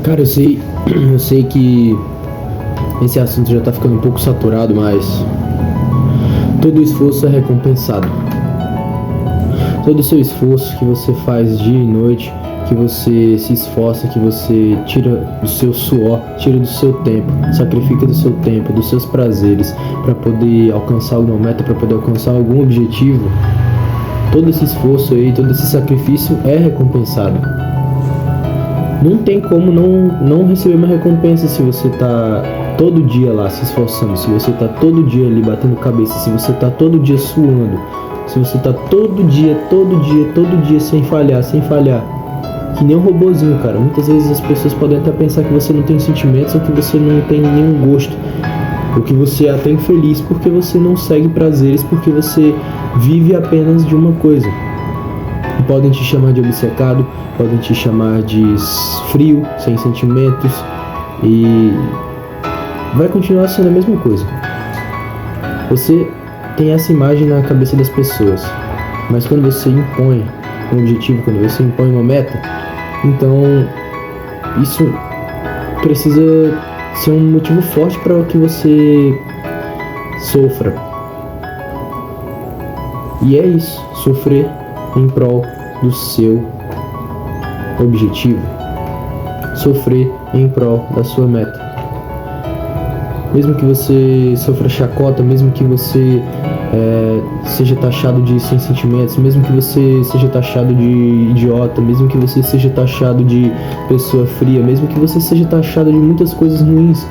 Cara, eu sei que esse assunto já tá ficando um pouco saturado, mas todo esforço é recompensado. Todo o seu esforço que você faz dia e noite, que você se esforça, que você tira do seu suor, tira do seu tempo, sacrifica do seu tempo, dos seus prazeres, para poder alcançar alguma meta, para poder alcançar algum objetivo, todo esse esforço aí, todo esse sacrifício é recompensado. Não tem como não receber uma recompensa se você tá todo dia lá se esforçando, se você tá todo dia ali batendo cabeça, se você tá todo dia suando, se você tá todo dia sem falhar. Que nem um robozinho, cara. Muitas vezes as pessoas podem até pensar que você não tem sentimentos ou que você não tem nenhum gosto, ou que você é até infeliz porque você não segue prazeres, porque você vive apenas de uma coisa. Podem te chamar de obcecado, podem te chamar de frio, sem sentimentos, e vai continuar sendo a mesma coisa. Você tem essa imagem na cabeça das pessoas, mas quando você impõe um objetivo, quando você impõe uma meta, então isso precisa ser um motivo forte para que você sofra. E é isso, sofrer em prol do seu objetivo, sofrer em prol da sua meta. Mesmo que você sofra chacota, mesmo que você seja taxado de sem sentimentos, mesmo que você seja taxado de idiota, mesmo que você seja taxado de pessoa fria, mesmo que você seja taxado de muitas coisas ruins,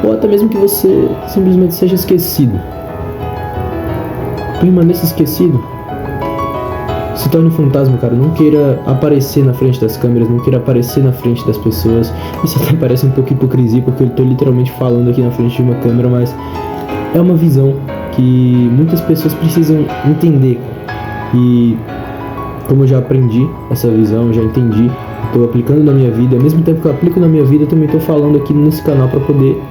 ou até mesmo que você simplesmente seja esquecido, permaneça esquecido. Se torne um fantasma, cara. Não queira aparecer na frente das câmeras, não queira aparecer na frente das pessoas. Isso até parece um pouco hipocrisia, porque eu tô literalmente falando aqui na frente de uma câmera, mas é uma visão que muitas pessoas precisam entender. E como eu já aprendi essa visão, já entendi, estou aplicando na minha vida, ao mesmo tempo que eu aplico na minha vida, eu também estou falando aqui nesse canal para poder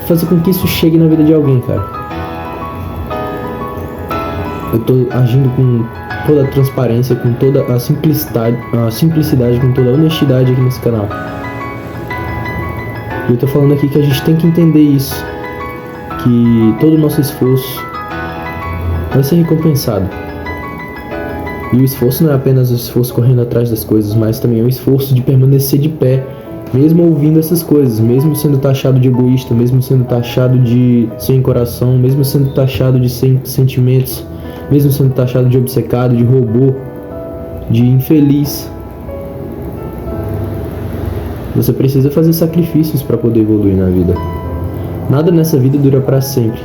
fazer com que isso chegue na vida de alguém, cara. Eu tô agindo com toda a transparência, com toda a simplicidade, com toda a honestidade aqui nesse canal. E eu tô falando aqui que a gente tem que entender isso, que todo o nosso esforço vai ser recompensado. E o esforço não é apenas o esforço correndo atrás das coisas, mas também é o esforço de permanecer de pé, mesmo ouvindo essas coisas, mesmo sendo taxado de egoísta, mesmo sendo taxado de sem coração, mesmo sendo taxado de sem sentimentos, mesmo sendo taxado de obcecado, de robô, de infeliz. Você precisa fazer sacrifícios para poder evoluir na vida. Nada nessa vida dura para sempre.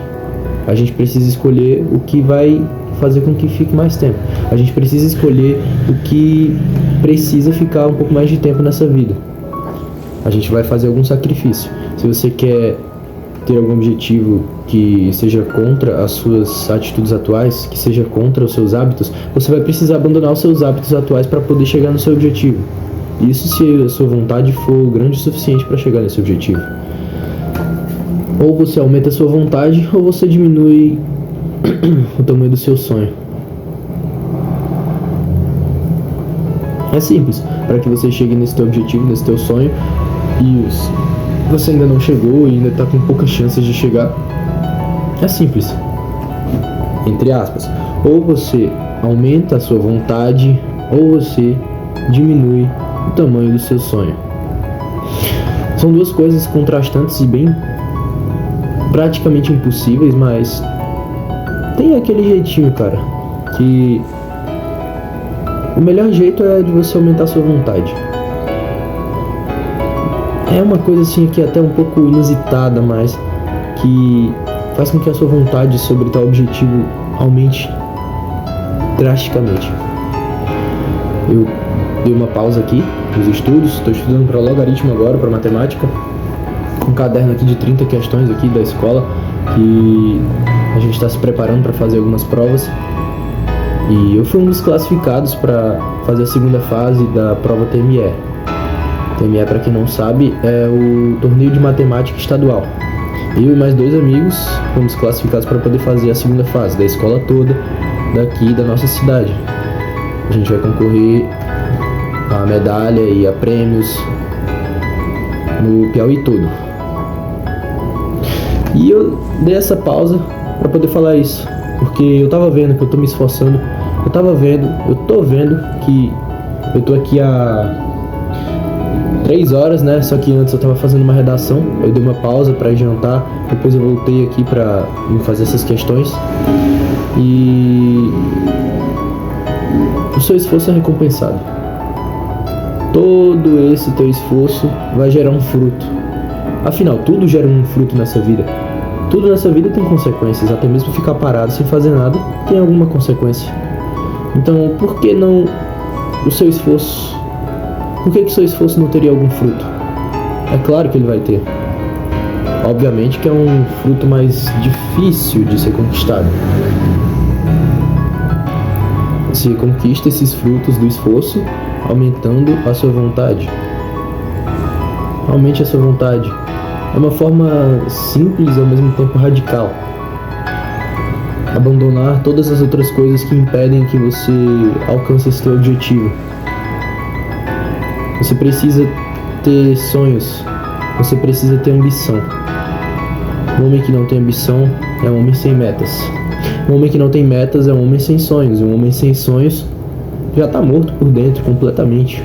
A gente precisa escolher o que vai fazer com que fique mais tempo. A gente precisa escolher o que precisa ficar um pouco mais de tempo nessa vida. A gente vai fazer algum sacrifício. Se você quer ter algum objetivo que seja contra as suas atitudes atuais, que seja contra os seus hábitos, você vai precisar abandonar os seus hábitos atuais para poder chegar no seu objetivo. Isso se a sua vontade for grande o suficiente para chegar nesse objetivo. Ou você aumenta a sua vontade, ou você diminui o tamanho do seu sonho. É simples. Para que você chegue nesse teu objetivo, nesse teu sonho, e você ainda não chegou e ainda está com poucas chances de chegar, é simples, entre aspas. Ou você aumenta a sua vontade, ou você diminui o tamanho do seu sonho. São duas coisas contrastantes e bem praticamente impossíveis, mas tem aquele jeitinho, cara, que o melhor jeito é de você aumentar a sua vontade. É uma coisa assim que é até um pouco inusitada, mas que faz com que a sua vontade sobre tal objetivo aumente drasticamente. Eu dei uma pausa aqui nos estudos, estou estudando para logaritmo agora, para matemática, um caderno aqui de 30 questões aqui da escola, que a gente está se preparando para fazer algumas provas. E eu fui um dos classificados para fazer a segunda fase da prova TME. TME, para quem não sabe, é o torneio de matemática estadual. Eu e mais 2 amigos fomos classificados para poder fazer a segunda fase da escola toda daqui da nossa cidade. A gente vai concorrer a medalha e a prêmios no Piauí todo. E eu dei essa pausa para poder falar isso, porque eu tava vendo que eu tô me esforçando, eu tô vendo que eu tô aqui há 3 horas, né? Só que antes eu tava fazendo uma redação, eu dei uma pausa para ir jantar, depois eu voltei aqui para fazer essas questões. E o seu esforço é recompensado. Todo esse teu esforço vai gerar um fruto. Afinal, tudo gera um fruto nessa vida. Tudo nessa vida tem consequências, até mesmo ficar parado sem fazer nada tem alguma consequência. Então, por que não o seu esforço? Por que seu esforço não teria algum fruto? É claro que ele vai ter. Obviamente que é um fruto mais difícil de ser conquistado. Você conquista esses frutos do esforço aumentando a sua vontade. Aumente a sua vontade. É uma forma simples e ao mesmo tempo radical. Abandonar todas as outras coisas que impedem que você alcance esse seu objetivo. Você precisa ter sonhos. Você precisa ter ambição. Um homem que não tem ambição é um homem sem metas. Um homem que não tem metas é um homem sem sonhos. Um homem sem sonhos já está morto por dentro completamente.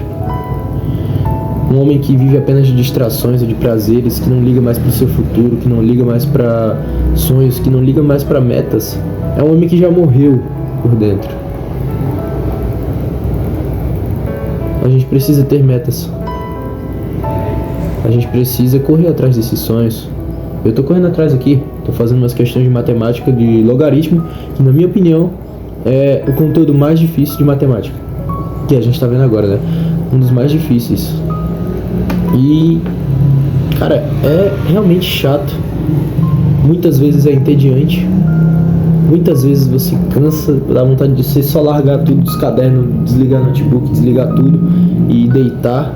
Um homem que vive apenas de distrações ou de prazeres, que não liga mais para o seu futuro, que não liga mais para sonhos, que não liga mais para metas, é um homem que já morreu por dentro. A gente precisa ter metas. A gente precisa correr atrás desses sonhos. Eu tô correndo atrás aqui, tô fazendo umas questões de matemática de logaritmo, que na minha opinião é o conteúdo mais difícil de matemática, que a gente tá vendo agora, né? Um dos mais difíceis. E, cara, é realmente chato. Muitas vezes é entediante. Muitas vezes você cansa, dá vontade de você só largar tudo dos cadernos, desligar o notebook, desligar tudo e deitar.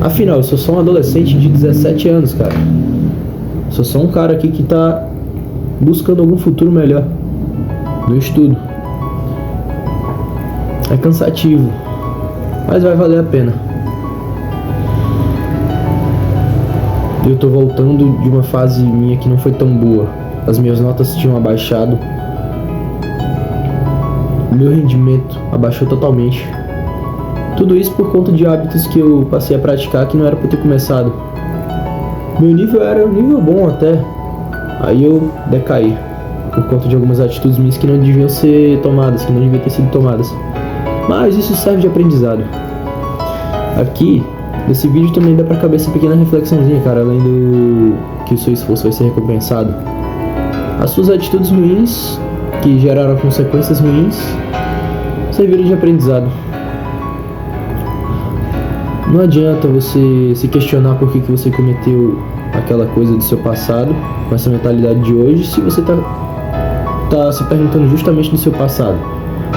Afinal, eu sou só um adolescente de 17 anos, cara. Sou só um cara aqui que tá buscando algum futuro melhor no estudo. É cansativo, mas vai valer a pena. Eu tô voltando de uma fase minha que não foi tão boa. As minhas notas tinham abaixado. O meu rendimento abaixou totalmente. Tudo isso por conta de hábitos que eu passei a praticar que não era pra eu ter começado. Meu nível era um nível bom até. Aí eu decaí por conta de algumas atitudes minhas que não deviam ser tomadas, que não deviam ter sido tomadas. Mas isso serve de aprendizado. Aqui, nesse vídeo também dá pra caber essa pequena reflexãozinha, cara, além do que o seu esforço vai ser recompensado. As suas atitudes ruins, que geraram consequências ruins, serviram de aprendizado. Não adianta você se questionar por que você cometeu aquela coisa do seu passado, com essa mentalidade de hoje, se você tá se perguntando justamente no seu passado.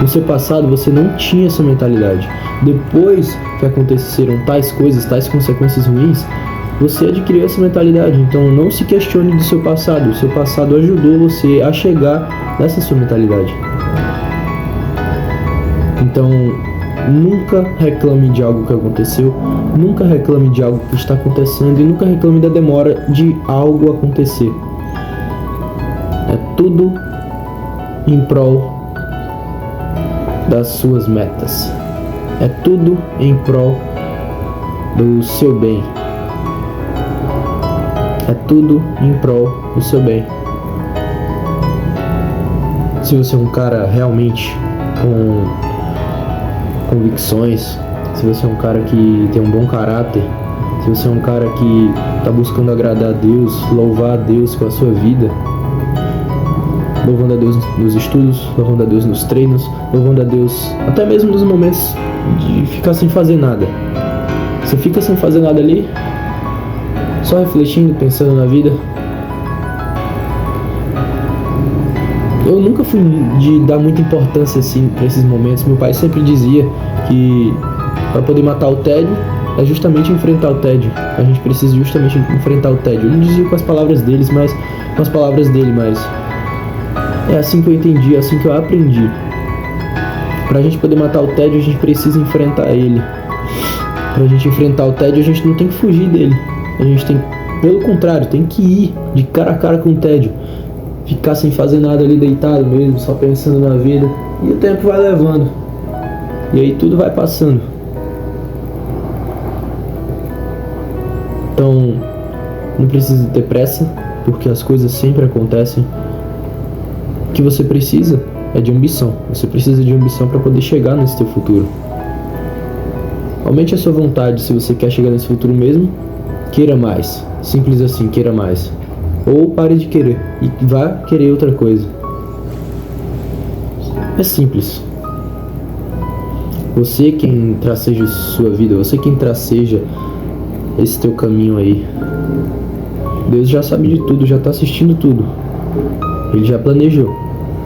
No seu passado você não tinha essa mentalidade. Depois que aconteceram tais coisas, tais consequências ruins, você adquiriu essa mentalidade. Então não se questione do seu passado. O seu passado ajudou você a chegar nessa sua mentalidade. Então nunca reclame de algo que aconteceu, nunca reclame de algo que está acontecendo e nunca reclame da demora de algo acontecer. É tudo em prol das suas metas. É tudo em prol do seu bem. É tudo em prol do seu bem. Se você é um cara realmente com convicções, se você é um cara que tem um bom caráter, se você é um cara que está buscando agradar a Deus, louvar a Deus com a sua vida, louvando a Deus nos estudos, louvando a Deus nos treinos, louvando a Deus até mesmo nos momentos de ficar sem fazer nada. Você fica sem fazer nada ali, só refletindo, pensando na vida. Eu nunca fui de dar muita importância assim para esses momentos. Meu pai sempre dizia que para poder matar o tédio é justamente enfrentar o tédio. A gente precisa justamente enfrentar o tédio. Ele não dizia com as palavras dele, mas é assim que eu entendi, é assim que eu aprendi. Pra gente poder matar o tédio, a gente precisa enfrentar ele. Pra gente enfrentar o tédio, a gente não tem que fugir dele. A gente tem, pelo contrário, tem que ir de cara a cara com o tédio. Ficar sem fazer nada ali deitado mesmo, só pensando na vida. E o tempo vai levando. E aí tudo vai passando. Então, não precisa ter pressa, porque as coisas sempre acontecem. O que você precisa é de ambição. Você precisa de ambição para poder chegar nesse teu futuro. Aumente a sua vontade se você quer chegar nesse futuro mesmo. Queira mais. Simples assim, queira mais. Ou pare de querer e vá querer outra coisa. É simples. Você quem traceja sua vida, você quem traceja esse teu caminho aí. Deus já sabe de tudo, já está assistindo tudo. Ele já planejou.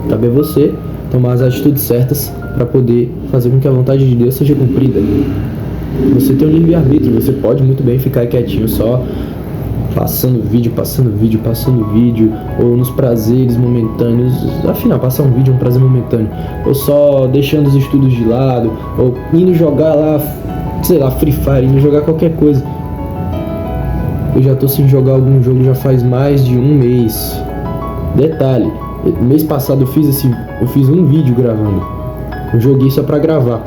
Cabe a você tomar as atitudes certas para poder fazer com que a vontade de Deus seja cumprida. Você tem um livre-arbítrio, você pode muito bem ficar quietinho só passando vídeo, ou nos prazeres momentâneos. Afinal, passar um vídeo é um prazer momentâneo. Ou só deixando os estudos de lado, ou indo jogar lá, sei lá, Free Fire, indo jogar qualquer coisa. Eu já tô sem jogar algum jogo já faz mais de um mês. Detalhe, mês passado eu fiz um vídeo gravando. Eu joguei só pra gravar.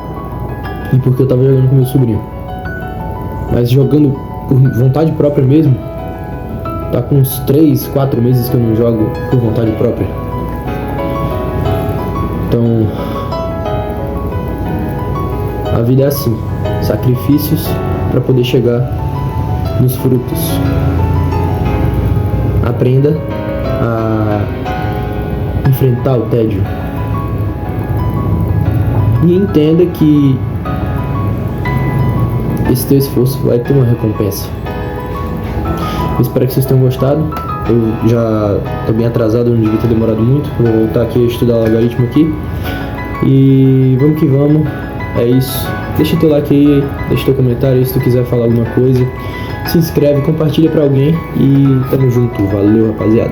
E porque eu tava jogando com meu sobrinho. Mas jogando por vontade própria mesmo, tá com uns 3, 4 meses que eu não jogo por vontade própria. Então, a vida é assim, sacrifícios para poder chegar nos frutos. Aprenda a enfrentar o tédio e entenda que esse teu esforço vai ter uma recompensa. Eu espero que vocês tenham gostado. Eu já tô bem atrasado, não devia ter demorado muito. Vou voltar aqui a estudar o logaritmo aqui. E vamos que vamos. É isso. Deixa teu like aí, deixa teu comentário aí se tu quiser falar alguma coisa. Se inscreve, compartilha pra alguém e tamo junto. Valeu, rapaziada.